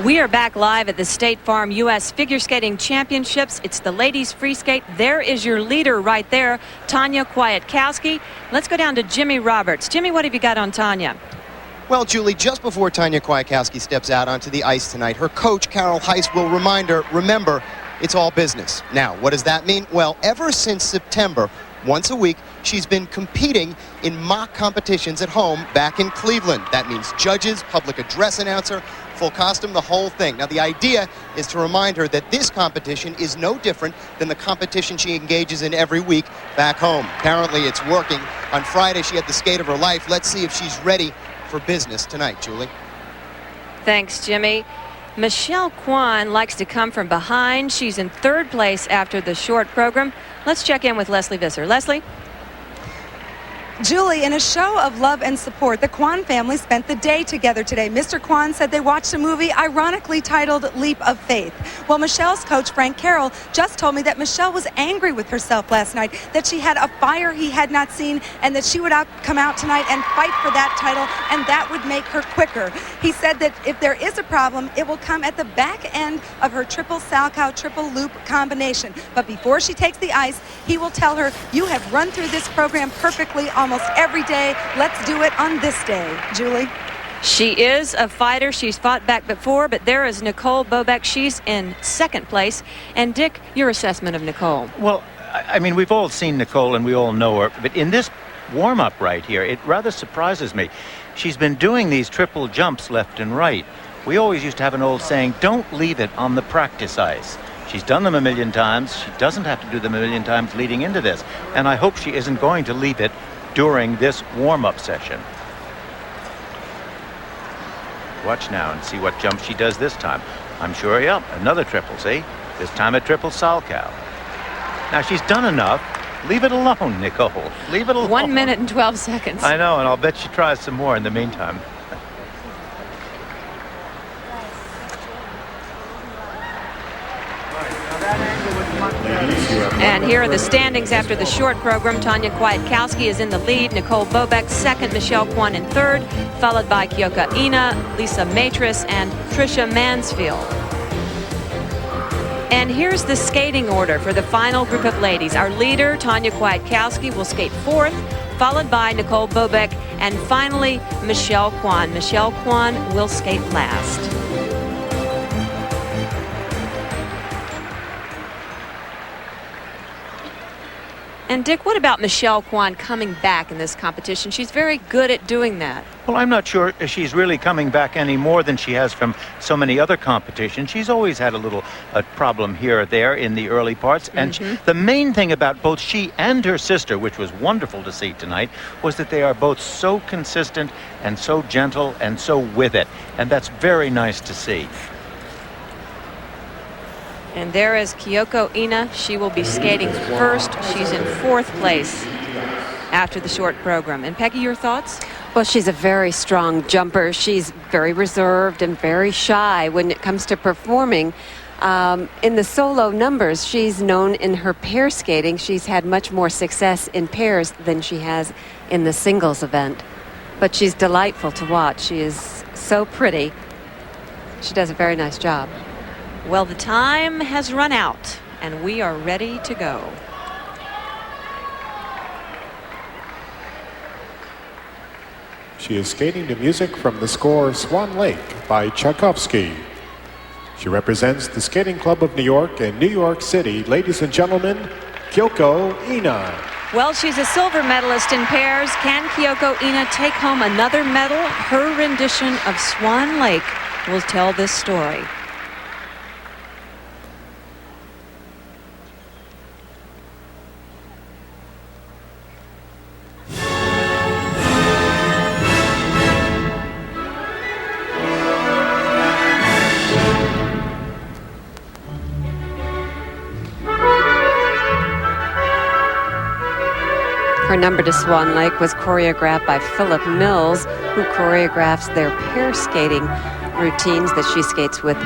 We are back live at the State Farm U.S. Figure Skating Championships. It's the ladies free skate. There is your leader right there, Tanya Kwiatkowski. Let's go down to Jimmy Roberts. Jimmy, what have you got on Tanya? Well, Julie, just before Tanya Kwiatkowski steps out onto the ice tonight, her coach, Carol Heiss, will remind her, remember, it's all business. Now, what does that mean? Well, ever since September, once a week, she's been competing in mock competitions at home back in Cleveland. That means judges, public address announcer, full costume, the whole thing. Now, the idea is to remind her that this competition is no different than the competition she engages in every week back home. Apparently, it's working. On Friday, she had the skate of her life. Let's see if she's ready for business tonight, Julie. Thanks, Jimmy. Michelle Kwan likes to come from behind. She's in third place after the short program. Let's check in with Leslie Visser. Leslie? Julie, in a show of love and support, the Kwan family spent the day together today. Mr. Kwan said they watched a movie ironically titled Leap of Faith. Well, Michelle's coach, Frank Carroll, just told me that Michelle was angry with herself last night, that she had a fire he had not seen, and that she would come out tonight and fight for that title, and that would make her quicker. He said that if there is a problem, it will come at the back end of her triple Salchow, triple loop combination. But before she takes the ice, he will tell her, you have run through this program perfectly almost every day. Let's do it on this day. Julie? She is a fighter. She's fought back before, but there is Nicole Bobek. She's in second place. And Dick, your assessment of Nicole? Well, I mean, we've all seen Nicole and we all know her, but in this warm-up right here, it rather surprises me. She's been doing these triple jumps left and right. We always used to have an old saying, don't leave it on the practice ice. She's done them a million times. She doesn't have to do them a million times leading into this. And I hope she isn't going to leave it during this warm-up session. Watch now and see what jump she does this time. I'm sure, yeah, another triple, see? This time a triple Salchow. Now she's done enough. Leave it alone, Nicole. Leave it alone. 1 minute and 12 seconds. I know, and I'll bet she tries some more in the meantime. And here are the standings after the short program. Tanya Kwiatkowski is in the lead. Nicole Bobek second. Michelle Kwan in third, followed by Kiyoko Ina, Lisa Matris, and Tricia Mansfield. And here's the skating order for the final group of ladies. Our leader, Tanya Kwiatkowski, will skate fourth, followed by Nicole Bobek, and finally Michelle Kwan. Michelle Kwan will skate last. And Dick, what about Michelle Kwan coming back in this competition? She's very good at doing that. Well, I'm not sure she's really coming back any more than she has from so many other competitions. She's always had a little problem here or there in the early parts. And the main thing about both she and her sister, which was wonderful to see tonight, was that they are both so consistent and so gentle and so with it. And that's very nice to see. And there is Kiyoko Ina. She will be skating first. She's in fourth place after the short program. And Peggy, your thoughts? Well, she's a very strong jumper. She's very reserved and very shy when it comes to performing. In the solo numbers, she's known in her pair skating. She's had much more success in pairs than she has in the singles event. But she's delightful to watch. She is so pretty. She does a very nice job. Well, the time has run out, and we are ready to go. She is skating to music from the score Swan Lake by Tchaikovsky. She represents the Skating Club of New York and New York City. Ladies and gentlemen, Kyoko Ina. Well, she's a silver medalist in pairs. Can Kiyoko Ina take home another medal? Her rendition of Swan Lake will tell this story. Her number to Swan Lake was choreographed by Philip Mills, who choreographs their pair skating routines that she skates with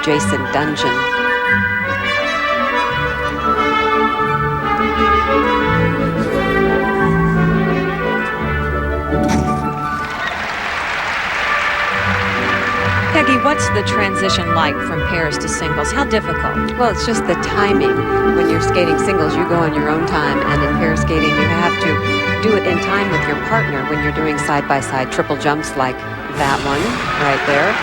Jason Dungeon. Maggie, what's the transition like from pairs to singles? How difficult? Well, it's just the timing. When you're skating singles, you go on your own time, and in pair skating, you have to do it in time with your partner when you're doing side-by-side triple jumps like that one right there.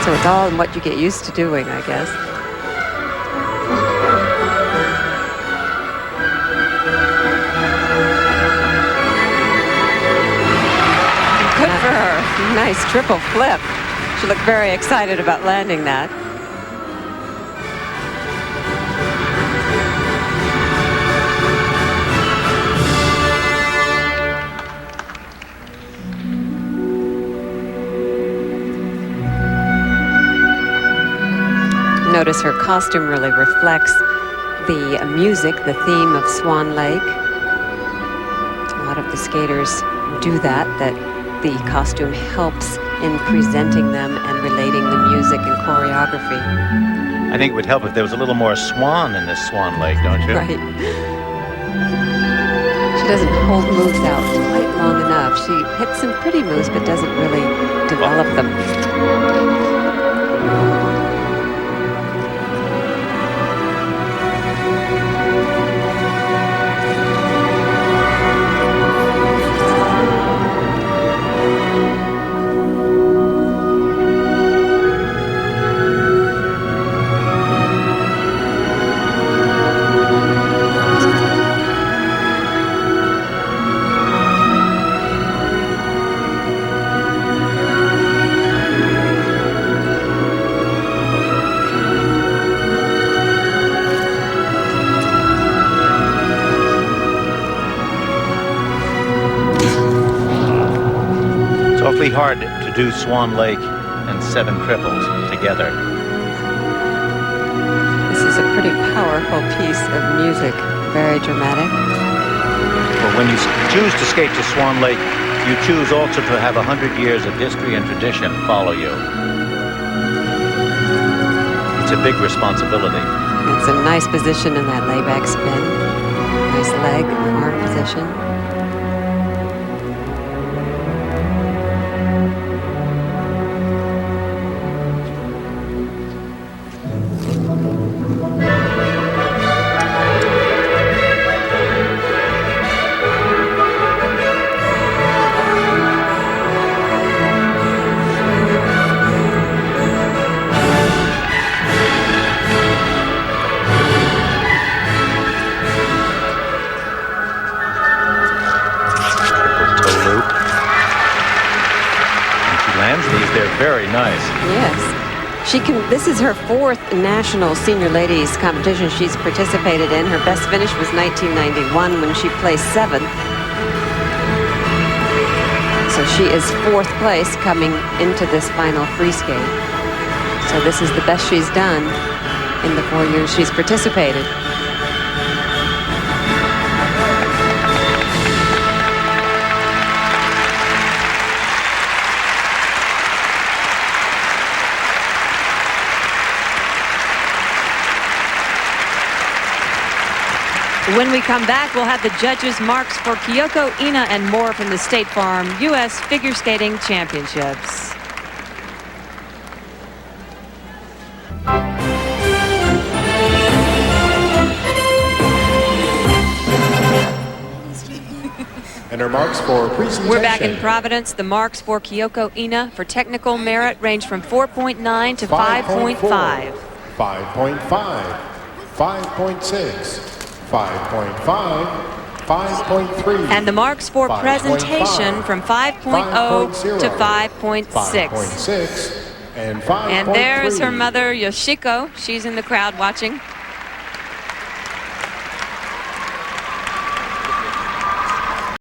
So it's all in what you get used to doing, I guess. Good for her. Nice triple flip. She looked very excited about landing that. Notice her costume really reflects the music, the theme of Swan Lake. A lot of the skaters do that the costume helps in presenting them and relating the music and choreography. I think it would help if there was a little more swan in this Swan Lake, don't you? Right. She doesn't hold moves out quite long enough. She hits some pretty moves, but doesn't really develop them. Awfully hard to do Swan Lake and 7 triples together. This is a pretty powerful piece of music, very dramatic. Well, when you choose to skate to Swan Lake, you choose also to have 100 years of history and tradition follow you. It's a big responsibility. It's a nice position in that layback spin. Nice leg, arm position. They're very nice. Yes. This is her 4th national senior ladies competition she's participated in. Her best finish was 1991 when she placed 7th. So she is 4th place coming into this final free skate. So this is the best she's done in the 4 years she's participated. When we come back, we'll have the judges' marks for Kiyoko Ina and more from the State Farm U.S. Figure Skating Championships. And her marks for presentation. We're back in Providence. The marks for Kiyoko Ina for technical merit range from 4.9 to 5.5. 5.5, 5.6. 5.5, 5.3. And the marks for 5. presentation from 5.0 to 5.6. 5.6 and 5.3. And there is her mother, Yoshiko. She's in the crowd watching.